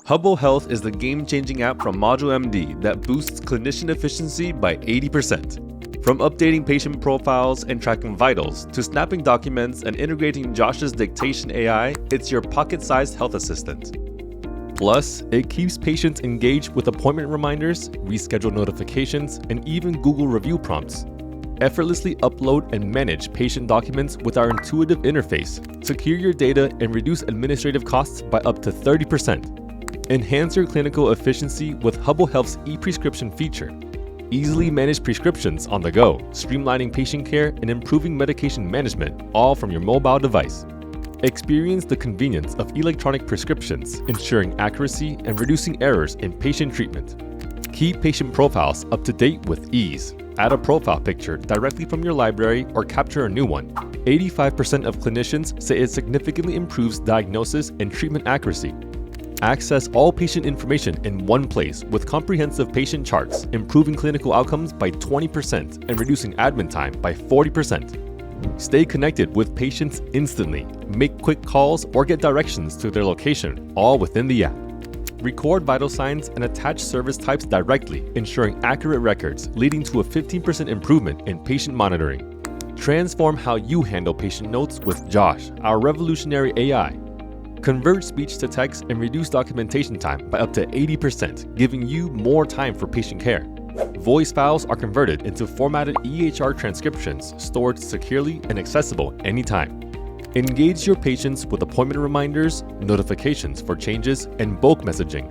Hubble Health is the game-changing app from MD that boosts clinician efficiency by 80%. From updating patient profiles and tracking vitals, to snapping documents and integrating Josh's dictation AI, it's your pocket-sized health assistant. Plus, it keeps patients engaged with appointment reminders, reschedule notifications, and even Google review prompts. Effortlessly upload and manage patient documents with our intuitive interface, secure your data, and reduce administrative costs by up to 30%. Enhance your clinical efficiency with Hubble Health's e-prescription feature. Easily manage prescriptions on the go, streamlining patient care and improving medication management, all from your mobile device. Experience the convenience of electronic prescriptions, ensuring accuracy and reducing errors in patient treatment. Keep patient profiles up to date with ease. Add a profile picture directly from your library or capture a new one. 85% of clinicians say it significantly improves diagnosis and treatment accuracy. Access all patient information in one place with comprehensive patient charts, improving clinical outcomes by 20% and reducing admin time by 40%. Stay connected with patients instantly. Make quick calls or get directions to their location, all within the app. Record vital signs and attach service types directly, ensuring accurate records, leading to a 15% improvement in patient monitoring. Transform how you handle patient notes with Josh, our revolutionary AI. Convert speech to text and reduce documentation time by up to 80%, giving you more time for patient care. Voice files are converted into formatted EHR transcriptions stored securely and accessible anytime. Engage your patients with appointment reminders, notifications for changes, and bulk messaging.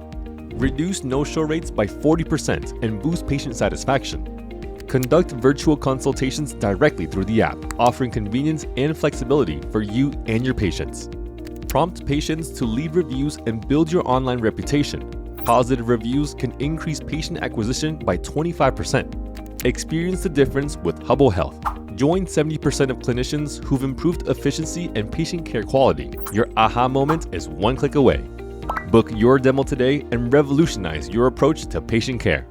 Reduce no-show rates by 40% and boost patient satisfaction. Conduct virtual consultations directly through the app, offering convenience and flexibility for you and your patients. Prompt patients to leave reviews and build your online reputation. Positive reviews can increase patient acquisition by 25%. Experience the difference with Hubble Health. Join 70% of clinicians who've improved efficiency and patient care quality. Your aha moment is one click away. Book your demo today and revolutionize your approach to patient care.